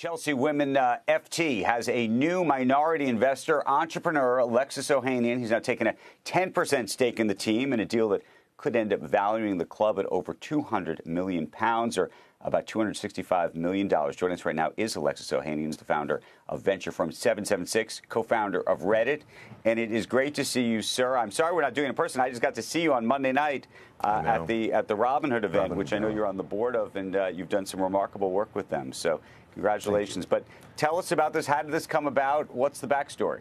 Chelsea Women FT has a new minority investor, entrepreneur Alexis Ohanian. He's now taken a 10% stake in the team in a deal that could end up valuing the club at over £200 million, or about $265 million. Joining us right now is Alexis Ohanian, the founder of venture firm 776, co-founder of Reddit. And it is great to see you, sir. I'm sorry we're not doing it in person. I just got to see you on Monday night at the Robinhood event, which I know you're on the board of, and you've done some remarkable work with them. So congratulations. But tell us about this. How did this come about? What's the backstory?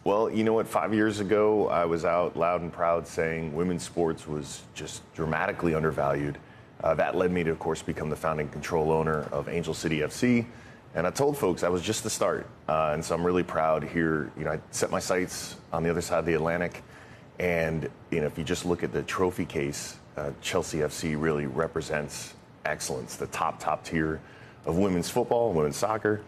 Well, you know what? 5 years ago, I was out loud and proud saying women's sports was just dramatically undervalued. That led me to, of course, become the founding control owner of Angel City FC. And I told folks I was just the start. And so I'm really proud here. You know, I set my sights on the other side of the Atlantic. And, you know, if you just look at the trophy case, Chelsea FC really represents excellence, the top tier of women's football, women's soccer.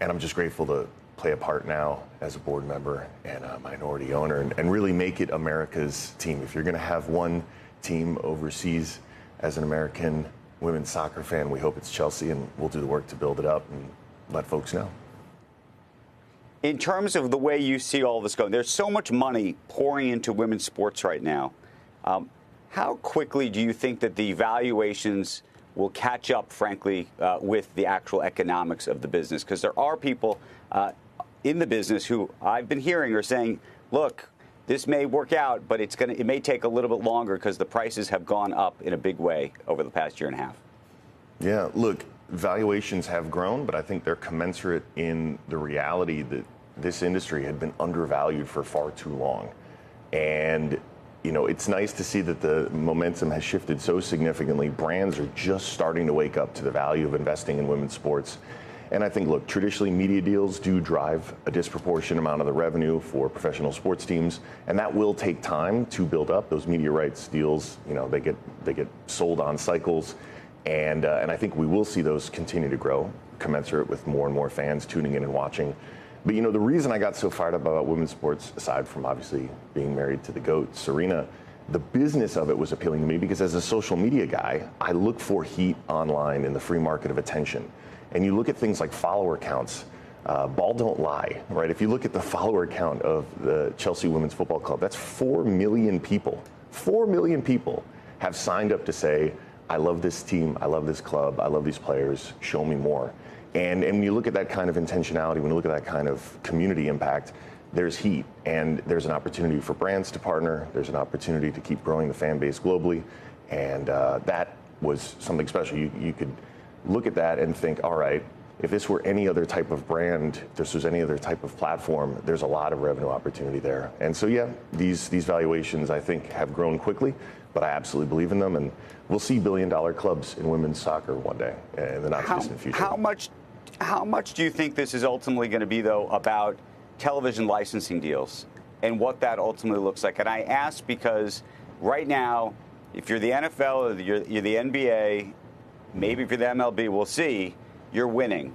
And I'm just grateful to play a part now as a board member and a minority owner and really make it America's team. If you're going to have one team overseas as an American women's soccer fan, we hope it's Chelsea, and we'll do the work to build it up and let folks know. In terms of the way you see all this going, there's so much money pouring into women's sports right now. How quickly do you think that the valuations will catch up, frankly, with the actual economics of the business? Because there are people in the business who I've been hearing are saying, look, this may work out, but it may take a little bit longer because the prices have gone up in a big way over the past year and a half. Yeah, look, valuations have grown, but I think they're commensurate in the reality that this industry had been undervalued for far too long. And, you know, it's nice to see that the momentum has shifted so significantly. Brands are just starting to wake up to the value of investing in women's sports. And I think, look, traditionally media deals do drive a disproportionate amount of the revenue for professional sports teams, and that will take time to build up. Those media rights deals, you know, they get sold on cycles, and I think we will see those continue to grow, commensurate with more and more fans tuning in and watching. But, you know, the reason I got so fired up about women's sports, aside from obviously being married to the GOAT, Serena, the business of it was appealing to me because as a social media guy, I look for heat online in the free market of attention. And you look at things like follower counts, ball don't lie, right? If you look at the follower count of the Chelsea Women's Football Club, that's 4 million people. 4 million people have signed up to say, I love this team, I love this club, I love these players, show me more. And when you look at that kind of intentionality, when you look at that kind of community impact, there's heat, and there's an opportunity for brands to partner, there's an opportunity to keep growing the fan base globally, and that was something special. You could look at that and think, all right, if this were any other type of brand, if this was any other type of platform, there's a lot of revenue opportunity there. And so, yeah, these valuations, I think, have grown quickly, but I absolutely believe in them. And we'll see billion-dollar clubs in women's soccer one day in the not-too-distant future. How much do you think this is ultimately going to be, though, about television licensing deals and what that ultimately looks like? And I ask because right now, if you're the NFL or you're the NBA, maybe if you're the MLB, we'll see, you're winning.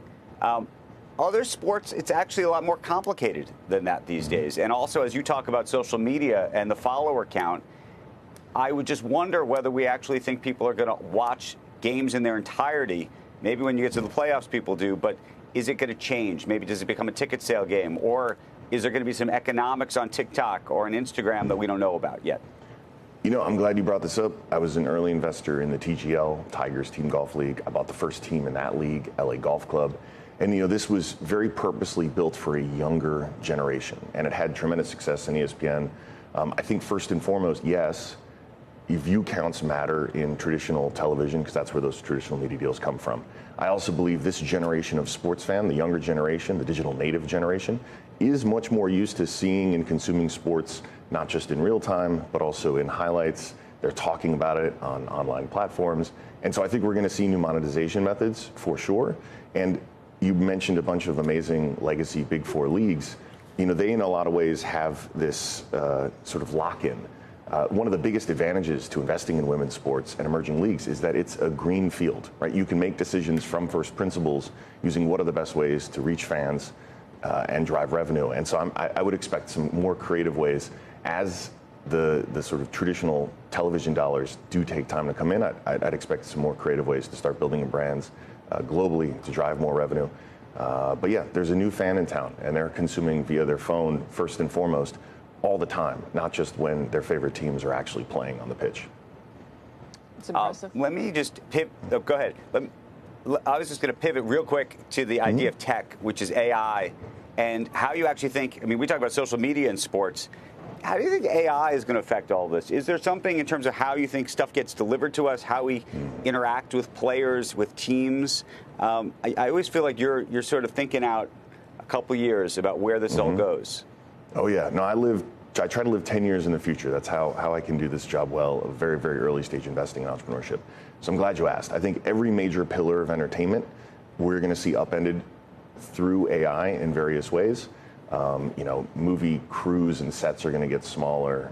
Other sports, it's actually a lot more complicated than that these days. And also, as you talk about social media and the follower count, I would just wonder whether we actually think people are going to watch games in their entirety. Maybe when you get to the playoffs, people do, but is it going to change? Maybe does it become a ticket sale game? Or is there going to be some economics on TikTok or on Instagram that we don't know about yet? You know, I'm glad you brought this up. I was an early investor in the TGL, Tigers Team Golf League. I bought the first team in that league, LA Golf Club. And, you know, this was very purposely built for a younger generation, and it had tremendous success in ESPN. I think first and foremost, yes, view counts matter in traditional television because that's where those traditional media deals come from. I also believe this generation of sports fan, the younger generation, the digital native generation, is much more used to seeing and consuming sports, not just in real time, but also in highlights. They're talking about it on online platforms. And so I think we're going to see new monetization methods for sure. And you mentioned a bunch of amazing legacy Big Four leagues. You know, they in a lot of ways have this sort of lock-in. One of the biggest advantages to investing in women's sports and emerging leagues is that it's a green field, right? You can make decisions from first principles using what are the best ways to reach fans and drive revenue. And so I would expect some more creative ways as the sort of traditional television dollars do take time to come in. I'd expect some more creative ways to start building brands globally to drive more revenue. But yeah, there's a new fan in town, and they're consuming via their phone first and foremost all the time, not just when their favorite teams are actually playing on the pitch. It's impressive. Let me just pivot. Oh, go ahead. I was just going to pivot real quick to the idea of tech, which is AI, and how you actually think. I mean, we talk about social media in sports. How do you think AI is going to affect all this? Is there something in terms of how you think stuff gets delivered to us, how we interact with players, with teams? I always feel like you're sort of thinking out a couple years about where this all goes. Oh yeah, no, I try to live 10 years in the future. That's how I can do this job well, of very, very early stage investing and entrepreneurship. So I'm glad you asked. I think every major pillar of entertainment, we're going to see upended through AI in various ways. Movie crews and sets are going to get smaller.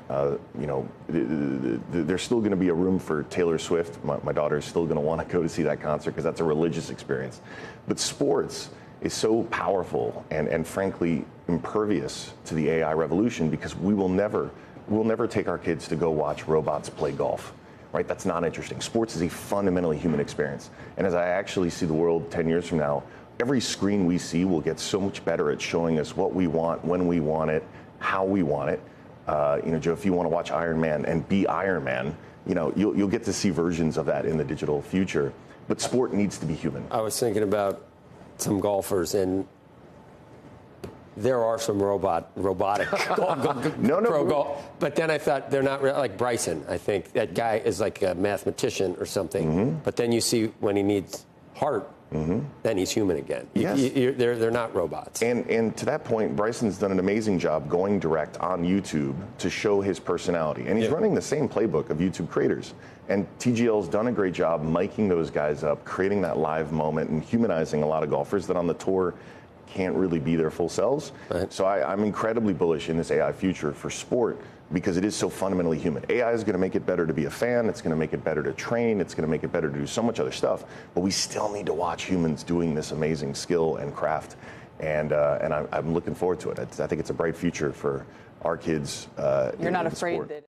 There's still going to be a room for Taylor Swift. My daughter is still going to want to go to see that concert because that's a religious experience. But sports is so powerful and frankly impervious to the AI revolution, because we'll never take our kids to go watch robots play golf. Right? That's not interesting. Sports is a fundamentally human experience. And as I actually see the world 10 years from now, every screen we see will get so much better at showing us what we want, when we want it, how we want it. Joe, if you want to watch Iron Man and be Iron Man, you'll get to see versions of that in the digital future. But sport needs to be human. I was thinking about some golfers, and there are some robotic pro golf. But then I thought they're not like Bryson. I think that guy is like a mathematician or something. But then you see when he needs heart, then he's human again. Yes. They're not robots. And to that point, Bryson's done an amazing job going direct on YouTube to show his personality. And he's running the same playbook of YouTube creators. And TGL's done a great job miking those guys up, creating that live moment, and humanizing a lot of golfers that on the tour can't really be their full selves. Right. So I'm incredibly bullish in this AI future for sport, because it is so fundamentally human. AI is going to make it better to be a fan. It's going to make it better to train. It's going to make it better to do so much other stuff. But we still need to watch humans doing this amazing skill and craft. And I'm looking forward to it. I think it's a bright future for our kids. You're not afraid that